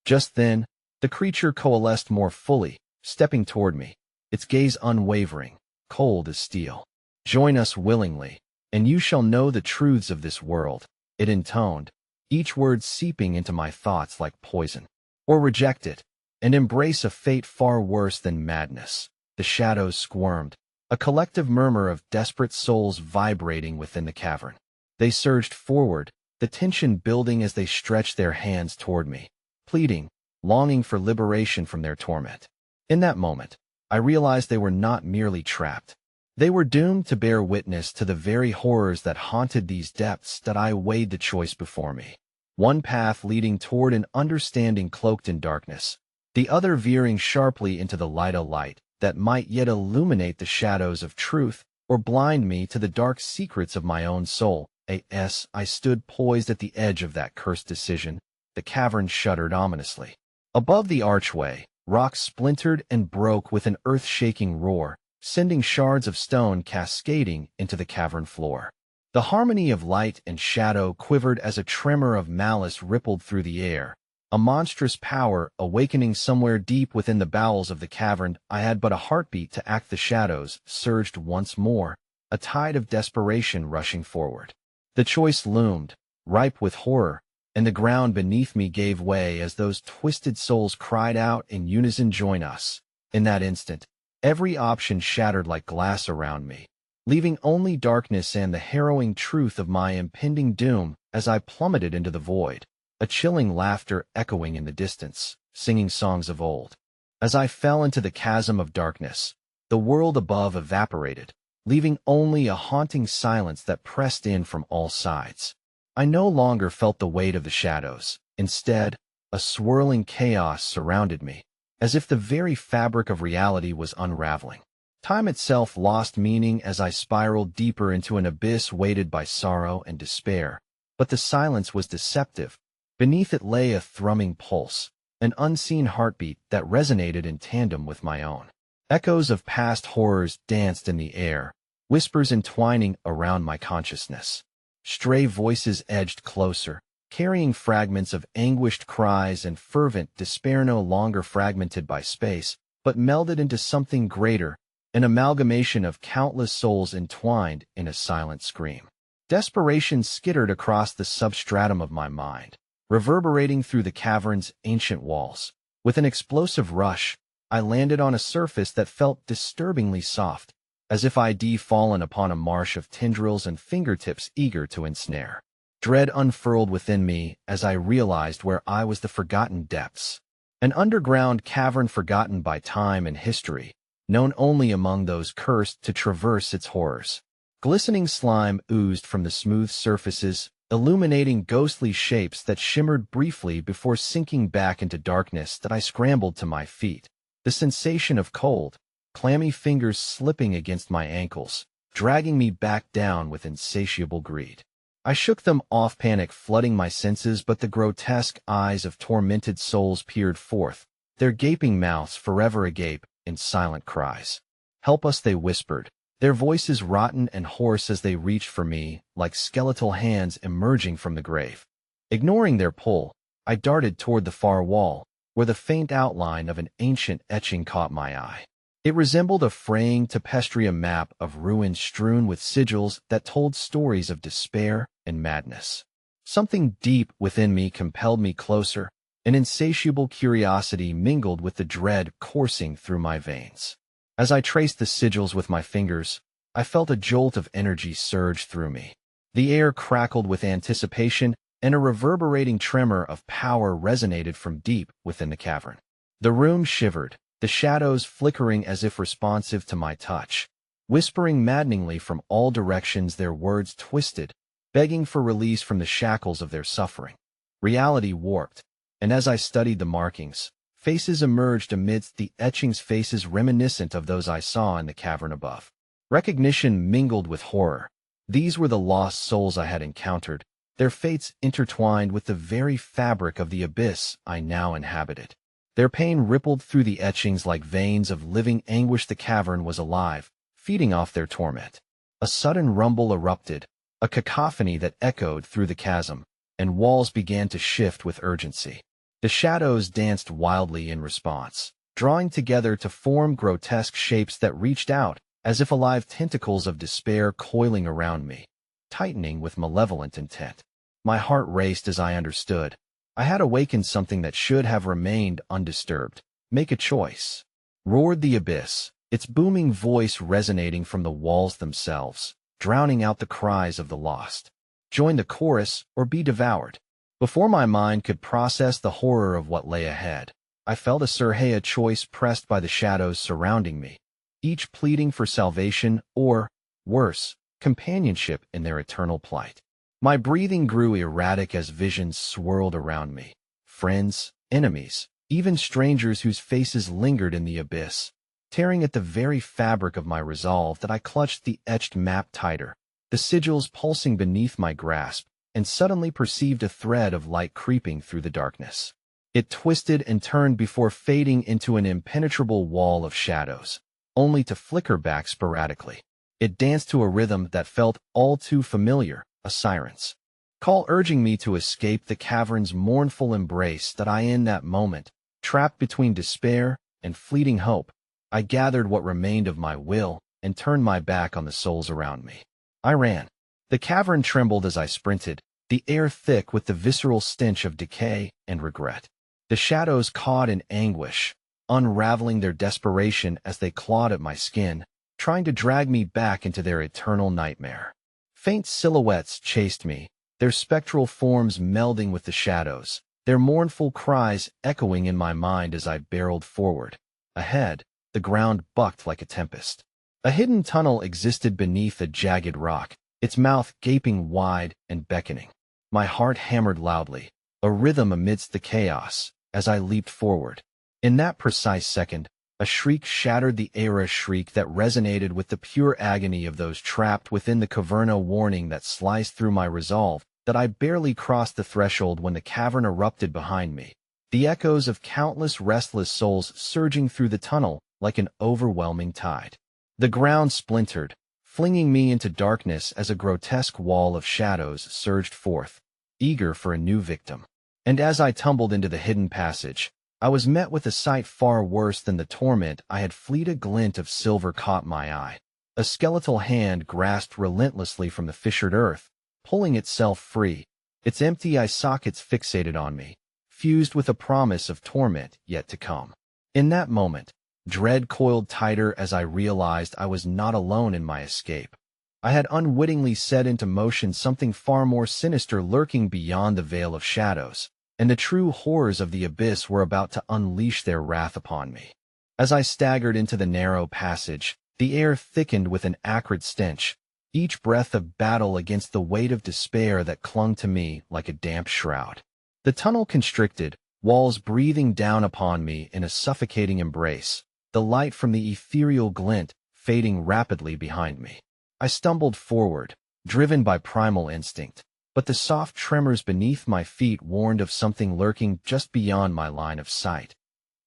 Just then, the creature coalesced more fully, stepping toward me, its gaze unwavering, cold as steel. Join us willingly, and you shall know the truths of this world, it intoned, each word seeping into my thoughts like poison. Or reject it, and embrace a fate far worse than madness. The shadows squirmed, a collective murmur of desperate souls vibrating within the cavern. They surged forward, the tension building as they stretched their hands toward me, pleading, longing for liberation from their torment. In that moment, I realized they were not merely trapped. They were doomed to bear witness to the very horrors that haunted these depths. That I weighed the choice before me. One path leading toward an understanding cloaked in darkness, the other veering sharply into the light, a light that might yet illuminate the shadows of truth or blind me to the dark secrets of my own soul. I stood poised at the edge of that cursed decision. The cavern shuddered ominously. Above the archway, rock splintered and broke with an earth-shaking roar, sending shards of stone cascading into the cavern floor. The harmony of light and shadow quivered as a tremor of malice rippled through the air, a monstrous power awakening somewhere deep within the bowels of the cavern. I had but a heartbeat to act. The shadows surged once more, a tide of desperation rushing forward. The choice loomed, ripe with horror, and the ground beneath me gave way as those twisted souls cried out in unison, "Join us." In that instant, every option shattered like glass around me, leaving only darkness and the harrowing truth of my impending doom. As I plummeted into the void, a chilling laughter echoing in the distance, singing songs of old. As I fell into the chasm of darkness, the world above evaporated, leaving only a haunting silence that pressed in from all sides. I no longer felt the weight of the shadows. Instead, a swirling chaos surrounded me, as if the very fabric of reality was unraveling. Time itself lost meaning as I spiraled deeper into an abyss weighted by sorrow and despair. But the silence was deceptive. Beneath it lay a thrumming pulse, an unseen heartbeat that resonated in tandem with my own. Echoes of past horrors danced in the air, whispers entwining around my consciousness. Stray voices edged closer, carrying fragments of anguished cries and fervent despair, no longer fragmented by space, but melded into something greater, an amalgamation of countless souls entwined in a silent scream. Desperation skittered across the substratum of my mind, reverberating through the cavern's ancient walls. With an explosive rush, I landed on a surface that felt disturbingly soft, as if I'd fallen upon a marsh of tendrils and fingertips eager to ensnare. Dread unfurled within me as I realized where I was. The forgotten depths. An underground cavern forgotten by time and history, known only among those cursed to traverse its horrors. Glistening slime oozed from the smooth surfaces, illuminating ghostly shapes that shimmered briefly before sinking back into darkness. That I scrambled to my feet, the sensation of cold, clammy fingers slipping against my ankles, dragging me back down with insatiable greed. I shook them off, panic flooding my senses, but the grotesque eyes of tormented souls peered forth, their gaping mouths forever agape in silent cries. "Help us," they whispered, their voices rotten and hoarse as they reached for me like skeletal hands emerging from the grave. Ignoring their pull, I darted toward the far wall, where the faint outline of an ancient etching caught my eye. It resembled a fraying tapestry map of ruins strewn with sigils that told stories of despair and madness. Something deep within me compelled me closer, an insatiable curiosity mingled with the dread coursing through my veins. As I traced the sigils with my fingers, I felt a jolt of energy surge through me. The air crackled with anticipation, and a reverberating tremor of power resonated from deep within the cavern. The room shivered, the shadows flickering as if responsive to my touch. Whispering maddeningly from all directions, their words twisted, begging for release from the shackles of their suffering. Reality warped, and as I studied the markings, faces emerged amidst the etchings, faces reminiscent of those I saw in the cavern above. Recognition mingled with horror. These were the lost souls I had encountered, their fates intertwined with the very fabric of the abyss I now inhabited. Their pain rippled through the etchings like veins of living anguish. The cavern was alive, feeding off their torment. A sudden rumble erupted, a cacophony that echoed through the chasm, and walls began to shift with urgency. The shadows danced wildly in response, drawing together to form grotesque shapes that reached out, as if alive tentacles of despair coiling around me, tightening with malevolent intent. My heart raced as I understood. I had awakened something that should have remained undisturbed. "Make a choice," roared the abyss, its booming voice resonating from the walls themselves, drowning out the cries of the lost. "Join the chorus or be devoured." Before my mind could process the horror of what lay ahead, I felt a choice pressed by the shadows surrounding me, each pleading for salvation or, worse, companionship in their eternal plight. My breathing grew erratic as visions swirled around me. Friends, enemies, even strangers whose faces lingered in the abyss, tearing at the very fabric of my resolve. That I clutched the etched map tighter, the sigils pulsing beneath my grasp, and suddenly perceived a thread of light creeping through the darkness. It twisted and turned before fading into an impenetrable wall of shadows, only to flicker back sporadically. It danced to a rhythm that felt all too familiar, a siren's call urging me to escape the cavern's mournful embrace. That I, in that moment, trapped between despair and fleeting hope, I gathered what remained of my will and turned my back on the souls around me. I ran. The cavern trembled as I sprinted, the air thick with the visceral stench of decay and regret. The shadows caught in anguish, unraveling their desperation as they clawed at my skin, trying to drag me back into their eternal nightmare. Faint silhouettes chased me, their spectral forms melding with the shadows, their mournful cries echoing in my mind as I barreled forward. Ahead, the ground bucked like a tempest. A hidden tunnel existed beneath a jagged rock, its mouth gaping wide and beckoning. My heart hammered loudly, a rhythm amidst the chaos, as I leaped forward. In that precise second, a shriek shattered the air, a shriek that resonated with the pure agony of those trapped within the cavern, a warning that sliced through my resolve. That I barely crossed the threshold when the cavern erupted behind me, the echoes of countless restless souls surging through the tunnel like an overwhelming tide. The ground splintered, flinging me into darkness as a grotesque wall of shadows surged forth, eager for a new victim. And as I tumbled into the hidden passage, I was met with a sight far worse than the torment I had fled. A glint of silver caught my eye. A skeletal hand grasped relentlessly from the fissured earth, pulling itself free, its empty eye sockets fixated on me, fused with a promise of torment yet to come. In that moment, dread coiled tighter as I realized I was not alone in my escape. I had unwittingly set into motion something far more sinister lurking beyond the veil of shadows, and the true horrors of the abyss were about to unleash their wrath upon me. As I staggered into the narrow passage, the air thickened with an acrid stench, each breath a battle against the weight of despair that clung to me like a damp shroud. The tunnel constricted, walls breathing down upon me in a suffocating embrace, the light from the ethereal glint fading rapidly behind me. I stumbled forward, driven by primal instinct, but the soft tremors beneath my feet warned of something lurking just beyond my line of sight.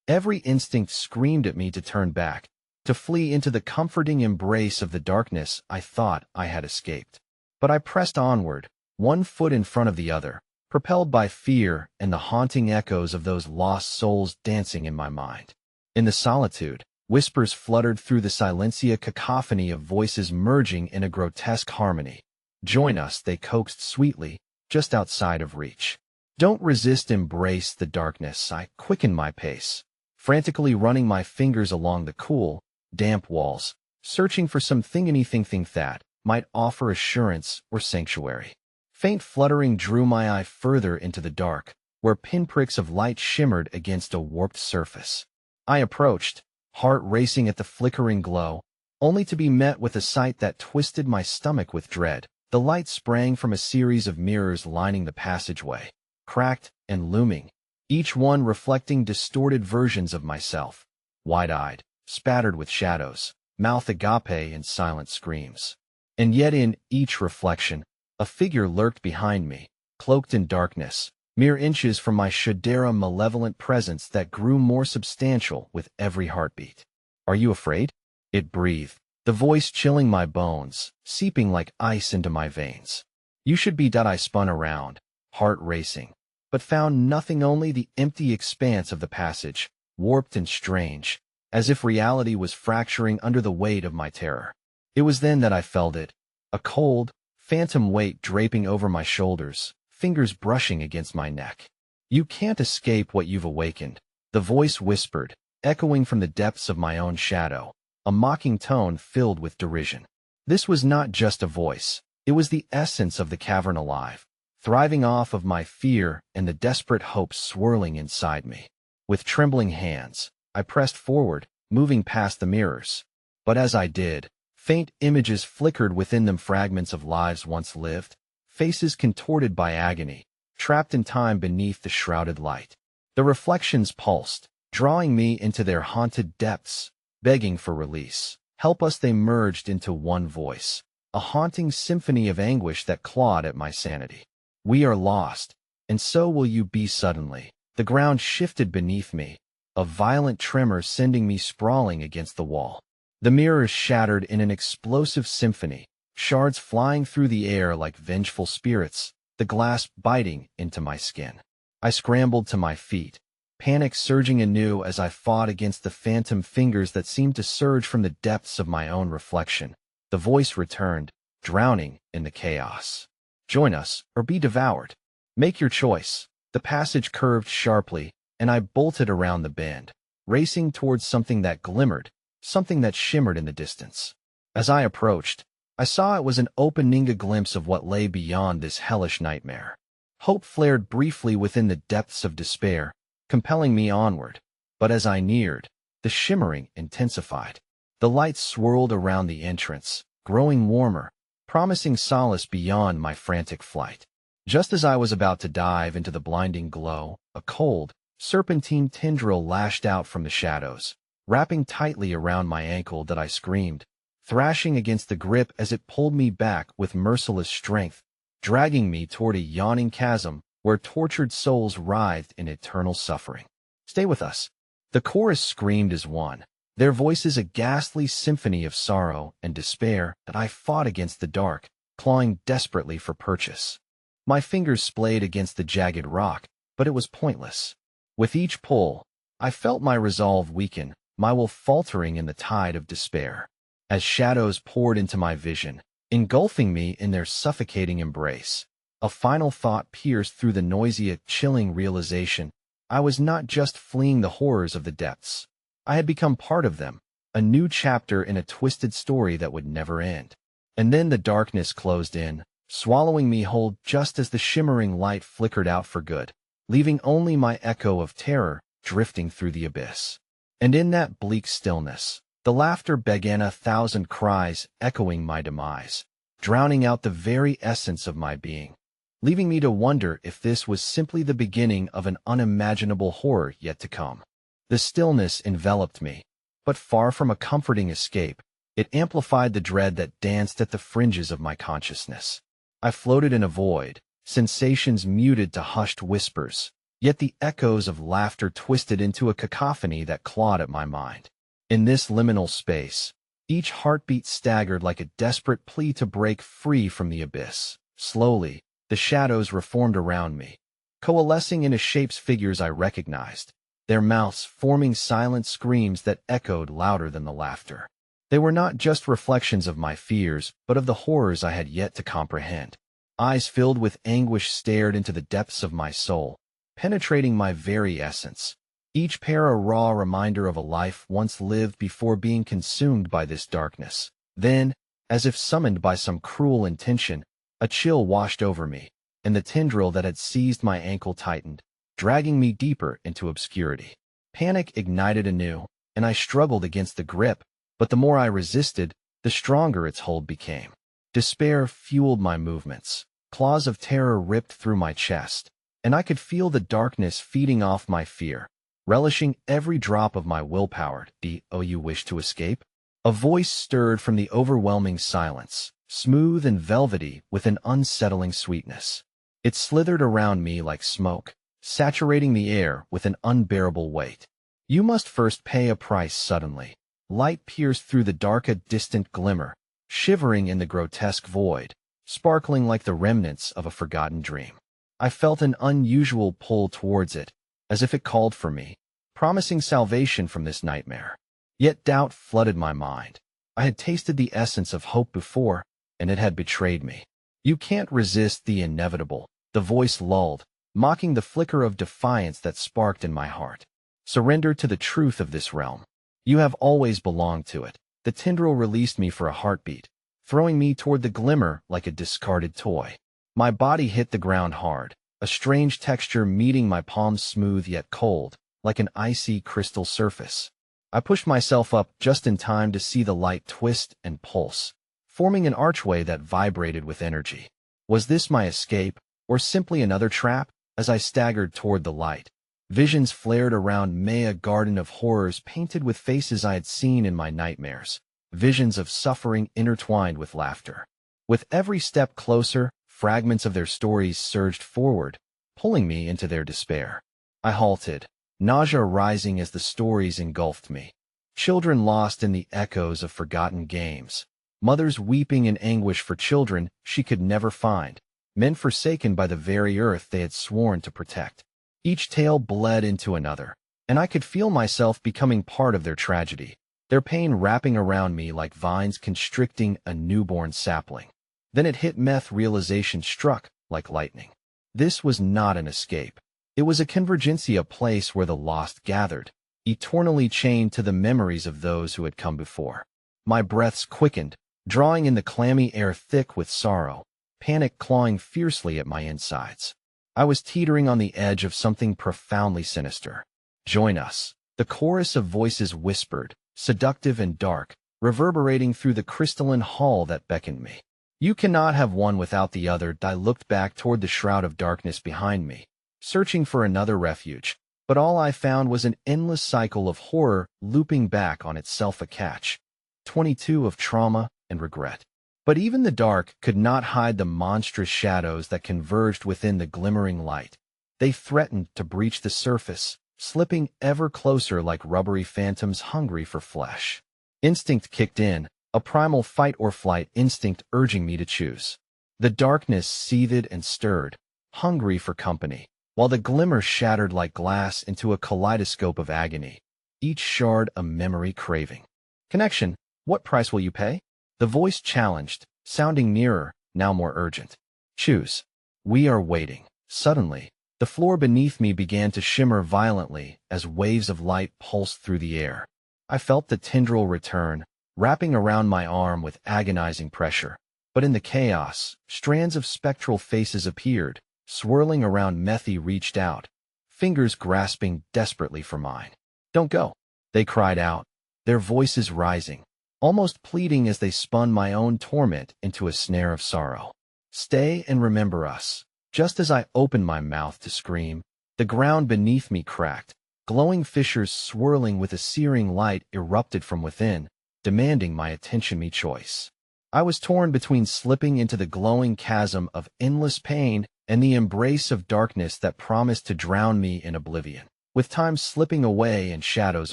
Every instinct screamed at me to turn back, to flee into the comforting embrace of the darkness I thought I had escaped. But I pressed onward, one foot in front of the other, propelled by fear and the haunting echoes of those lost souls dancing in my mind. In the solitude, whispers fluttered through the silencia, cacophony of voices merging in a grotesque harmony. "Join us," they coaxed sweetly, just outside of reach. "Don't resist, embrace the darkness." I quickened my pace, frantically running my fingers along the cool, damp walls, searching for anything that might offer assurance or sanctuary. Faint fluttering drew my eye further into the dark, where pinpricks of light shimmered against a warped surface. I approached, heart racing at the flickering glow, only to be met with a sight that twisted my stomach with dread. The light sprang from a series of mirrors lining the passageway, cracked and looming, each one reflecting distorted versions of myself, wide-eyed, spattered with shadows, mouth agape and silent screams. And yet in each reflection, a figure lurked behind me, cloaked in darkness, mere inches from my Shadera, malevolent presence that grew more substantial with every heartbeat. "Are you afraid?" It breathed, the voice chilling my bones, seeping like ice into my veins. "You should be." I spun around, heart racing, but found nothing, only the empty expanse of the passage, warped and strange, as if reality was fracturing under the weight of my terror. It was then that I felt it, a cold, phantom weight draping over my shoulders, fingers brushing against my neck. "You can't escape what you've awakened," the voice whispered, echoing from the depths of my own shadow, a mocking tone filled with derision. This was not just a voice, it was the essence of the cavern, alive, thriving off of my fear and the desperate hopes swirling inside me. With trembling hands, I pressed forward, moving past the mirrors. But as I did, faint images flickered within them, fragments of lives once lived, faces contorted by agony, trapped in time beneath the shrouded light. The reflections pulsed, drawing me into their haunted depths, begging for release. "Help us," they merged into one voice, a haunting symphony of anguish that clawed at my sanity. "We are lost, and so will you be." Suddenly, the ground shifted beneath me, a violent tremor sending me sprawling against the wall. The mirrors shattered in an explosive symphony, shards flying through the air like vengeful spirits, the glass biting into my skin. I scrambled to my feet, panic surging anew as I fought against the phantom fingers that seemed to surge from the depths of my own reflection. The voice returned, drowning in the chaos. "Join us, or be devoured. Make your choice." The passage curved sharply, and I bolted around the bend, racing towards something that glimmered, something that shimmered in the distance. As I approached, I saw it was an opening, a glimpse of what lay beyond this hellish nightmare. Hope flared briefly within the depths of despair, compelling me onward. But as I neared, the shimmering intensified. The light swirled around the entrance, growing warmer, promising solace beyond my frantic flight. Just as I was about to dive into the blinding glow, a cold, serpentine tendril lashed out from the shadows, wrapping tightly around my ankle. That I screamed, thrashing against the grip as it pulled me back with merciless strength, dragging me toward a yawning chasm where tortured souls writhed in eternal suffering. "Stay with us," the chorus screamed as one, their voices a ghastly symphony of sorrow and despair. That I fought against the dark, clawing desperately for purchase. My fingers splayed against the jagged rock, but it was pointless. With each pull, I felt my resolve weaken, my will faltering in the tide of despair. As shadows poured into my vision, engulfing me in their suffocating embrace, a final thought pierced through the noisy, a chilling realization. I was not just fleeing the horrors of the depths. I had become part of them, a new chapter in a twisted story that would never end. And then the darkness closed in, swallowing me whole just as the shimmering light flickered out for good, leaving only my echo of terror drifting through the abyss. And in that bleak stillness, the laughter began, 1,000 cries echoing my demise, drowning out the very essence of my being, leaving me to wonder if this was simply the beginning of an unimaginable horror yet to come. The stillness enveloped me, but far from a comforting escape, it amplified the dread that danced at the fringes of my consciousness. I floated in a void, sensations muted to hushed whispers, Yet the echoes of laughter twisted into a cacophony that clawed at my mind. In this liminal space, each heartbeat staggered like a desperate plea to break free from the abyss. Slowly, the shadows reformed around me, coalescing into shapes figures I recognized, their mouths forming silent screams that echoed louder than the laughter. They were not just reflections of my fears, but of the horrors I had yet to comprehend. Eyes filled with anguish stared into the depths of my soul, penetrating my very essence, each pair a raw reminder of a life once lived before being consumed by this darkness. Then, as if summoned by some cruel intention, a chill washed over me, and the tendril that had seized my ankle tightened, dragging me deeper into obscurity. Panic ignited anew, and I struggled against the grip, but the more I resisted, the stronger its hold became. Despair fueled my movements. Claws of terror ripped through my chest, and I could feel the darkness feeding off my fear, relishing every drop of my willpower. "Oh, you wish to escape?" A voice stirred from the overwhelming silence, smooth and velvety with an unsettling sweetness. It slithered around me like smoke, saturating the air with an unbearable weight. "You must first pay a price." Suddenly, light pierced through the dark, a distant glimmer, shivering in the grotesque void, sparkling like the remnants of a forgotten dream. I felt an unusual pull towards it, as if it called for me, promising salvation from this nightmare. Yet doubt flooded my mind. I had tasted the essence of hope before, and it had betrayed me. "You can't resist the inevitable," the voice lulled, mocking the flicker of defiance that sparked in my heart. "Surrender to the truth of this realm. You have always belonged to it." The tendril released me for a heartbeat, throwing me toward the glimmer like a discarded toy. My body hit the ground hard, a strange texture meeting my palms, smooth yet cold, like an icy crystal surface. I pushed myself up just in time to see the light twist and pulse, forming an archway that vibrated with energy. Was this my escape, or simply another trap? As I staggered toward the light, visions flared around me, a garden of horrors painted with faces I had seen in my nightmares, visions of suffering intertwined with laughter. With every step closer, fragments of their stories surged forward, pulling me into their despair. I halted, nausea rising as the stories engulfed me. Children lost in the echoes of forgotten games, mothers weeping in anguish for children she could never find, men forsaken by the very earth they had sworn to protect. Each tale bled into another, and I could feel myself becoming part of their tragedy, their pain wrapping around me like vines constricting a newborn sapling. Then it hit me, realization struck like lightning. This was not an escape. It was a convergencia, a place where the lost gathered, eternally chained to the memories of those who had come before. My breaths quickened, drawing in the clammy air thick with sorrow, panic clawing fiercely at my insides. I was teetering on the edge of something profoundly sinister. "Join us," the chorus of voices whispered, seductive and dark, reverberating through the crystalline hall that beckoned me. "You cannot have one without the other." I looked back toward the shroud of darkness behind me, searching for another refuge, but all I found was an endless cycle of horror looping back on itself, a catch 22 of trauma and regret. But even the dark could not hide the monstrous shadows that converged within the glimmering light. They threatened to breach the surface, slipping ever closer like rubbery phantoms hungry for flesh. Instinct kicked in, a primal fight-or-flight instinct urging me to choose. The darkness seethed and stirred, hungry for company, while the glimmer shattered like glass into a kaleidoscope of agony, each shard a memory craving. "Connection, what price will you pay?" The voice challenged, sounding nearer, now more urgent. "Choose." "We are waiting." Suddenly, the floor beneath me began to shimmer violently as waves of light pulsed through the air. I felt the tendril return, wrapping around my arm with agonizing pressure. But in the chaos, strands of spectral faces appeared, swirling around. Methy reached out, fingers grasping desperately for mine. "Don't go," they cried out, their voices rising, almost pleading as they spun my own torment into a snare of sorrow. "Stay and remember us." Just as I opened my mouth to scream, the ground beneath me cracked, glowing fissures swirling with a searing light erupted from within, demanding my attention. Me choice. I was torn between slipping into the glowing chasm of endless pain and the embrace of darkness that promised to drown me in oblivion. With time slipping away and shadows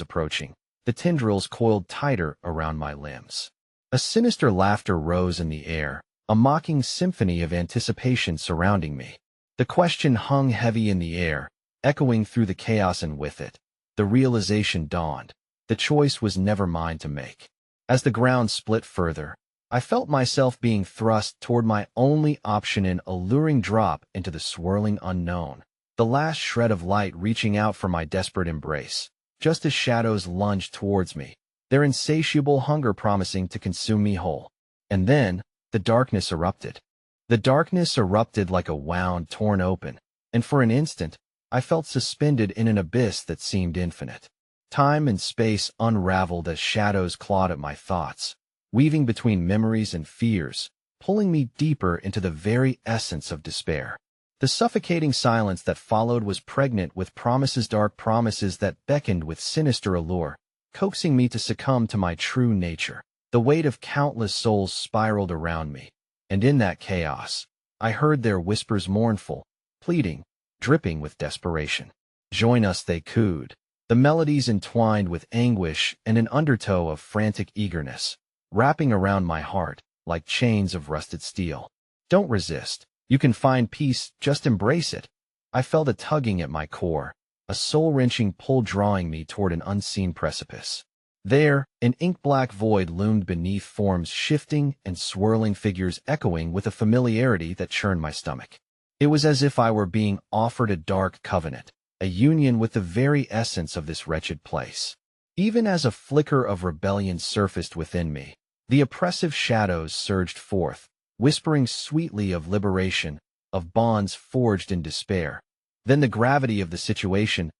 approaching, the tendrils coiled tighter around my limbs. A sinister laughter rose in the air, a mocking symphony of anticipation surrounding me. The question hung heavy in the air, echoing through the chaos, and with it, the realization dawned. The choice was never mine to make. As the ground split further, I felt myself being thrust toward my only option, an alluring drop into the swirling unknown. The last shred of light reaching out for my desperate embrace, just as shadows lunged towards me, their insatiable hunger promising to consume me whole. And then, the darkness erupted. The darkness erupted like a wound torn open, and for an instant, I felt suspended in an abyss that seemed infinite. Time and space unraveled as shadows clawed at my thoughts, weaving between memories and fears, pulling me deeper into the very essence of despair. The suffocating silence that followed was pregnant with promises, dark promises that beckoned with sinister allure, coaxing me to succumb to my true nature. The weight of countless souls spiraled around me, and in that chaos, I heard their whispers, mournful, pleading, dripping with desperation. Join us, they cooed, the melodies entwined with anguish and an undertow of frantic eagerness, wrapping around my heart like chains of rusted steel. Don't resist. You can find peace, just embrace it. I felt a tugging at my core, a soul-wrenching pull drawing me toward an unseen precipice. There, an ink-black void loomed beneath, forms shifting and swirling, figures echoing with a familiarity that churned my stomach. It was as if I were being offered a dark covenant, a union with the very essence of this wretched place. Even as a flicker of rebellion surfaced within me, the oppressive shadows surged forth, whispering sweetly of liberation, of bonds forged in despair. Then the gravity of the situation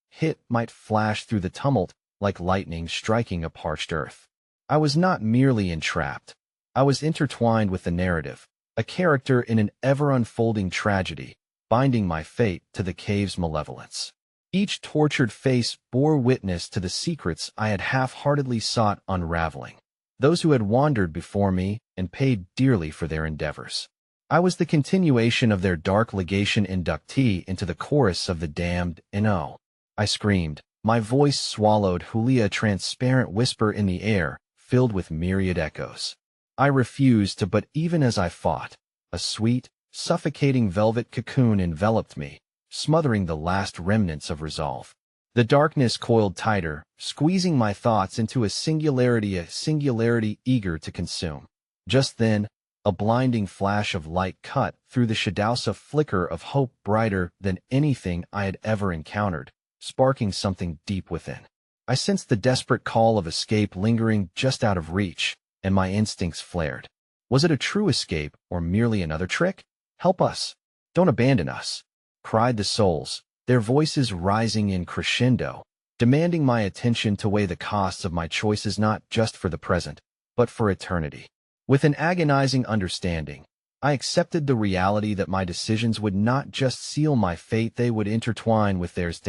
might flash through the tumult like lightning striking a parched earth. I was not merely entrapped. I was intertwined with the narrative, a character in an ever-unfolding tragedy, binding my fate to the cave's malevolence. Each tortured face bore witness to the secrets I had half-heartedly sought unraveling. Those who had wandered before me and paid dearly for their endeavors. I was the continuation of their dark legation, inductee into the chorus of the damned. No, I screamed, my voice swallowed Julia, a transparent whisper in the air, filled with myriad echoes. I refused to, but even as I fought, a sweet, suffocating velvet cocoon enveloped me, smothering the last remnants of resolve. The darkness coiled tighter, squeezing my thoughts into a singularity eager to consume. Just then, a blinding flash of light cut through the shadows, a flicker of hope brighter than anything I had ever encountered, sparking something deep within. I sensed the desperate call of escape lingering just out of reach, and my instincts flared. Was it a true escape or merely another trick? Help us! Don't abandon us! Cried the souls, their voices rising in crescendo, demanding my attention to weigh the costs of my choices not just for the present, but for eternity. With an agonizing understanding, I accepted the reality that my decisions would not just seal my fate, they would intertwine with theirs.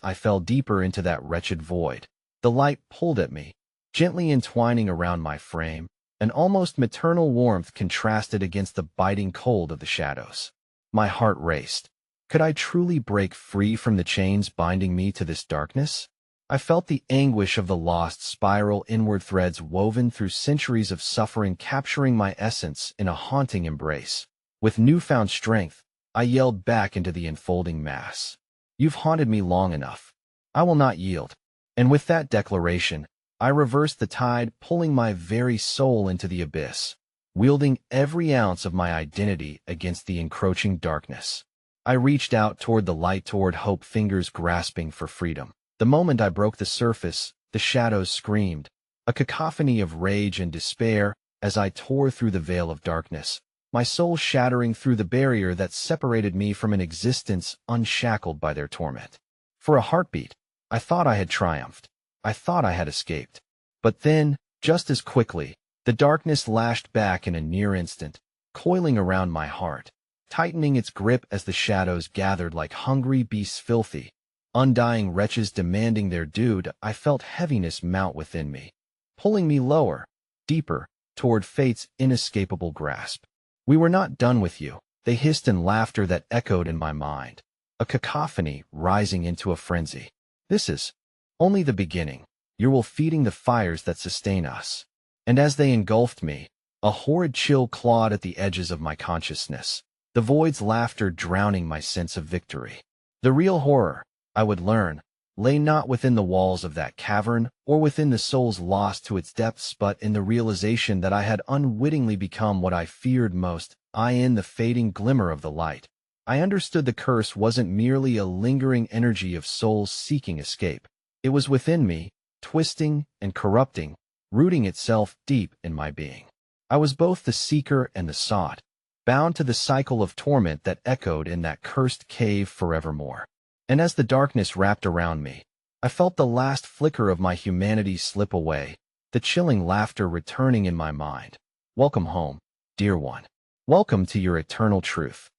I fell deeper into that wretched void. The light pulled at me, gently entwining around my frame, an almost maternal warmth contrasted against the biting cold of the shadows. My heart raced. Could I truly break free from the chains binding me to this darkness? I felt the anguish of the lost spiral, inward threads woven through centuries of suffering capturing my essence in a haunting embrace. With newfound strength, I yelled back into the enfolding mass. You've haunted me long enough. I will not yield. And with that declaration, I reversed the tide, pulling my very soul into the abyss, wielding every ounce of my identity against the encroaching darkness. I reached out toward the light, toward hope, fingers grasping for freedom. The moment I broke the surface, the shadows screamed, a cacophony of rage and despair, as I tore through the veil of darkness, my soul shattering through the barrier that separated me from an existence unshackled by their torment. For a heartbeat, I thought I had triumphed. I thought I had escaped. But then, just as quickly, the darkness lashed back in a near instant, coiling around my heart, tightening its grip as the shadows gathered like hungry beasts, filthy, undying wretches demanding their due. I felt heaviness mount within me, pulling me lower, deeper, toward fate's inescapable grasp. We were not done with you, They hissed in laughter that echoed in my mind, a cacophony rising into a frenzy. This is only the beginning. You will feeding the fires that sustain us. And as they engulfed me, a horrid chill clawed at the edges of my consciousness, the void's laughter drowning my sense of victory. The real horror, I would learn, lay not within the walls of that cavern or within the soul's lost to its depths, but in the realization that I had unwittingly become what I feared most, in the fading glimmer of the light. I understood the curse wasn't merely a lingering energy of souls seeking escape. It was within me, twisting and corrupting, rooting itself deep in my being. I was both the seeker and the sought, bound to the cycle of torment that echoed in that cursed cave forevermore. And as the darkness wrapped around me, I felt the last flicker of my humanity slip away, the chilling laughter returning in my mind. Welcome home, dear one. Welcome to your eternal truth.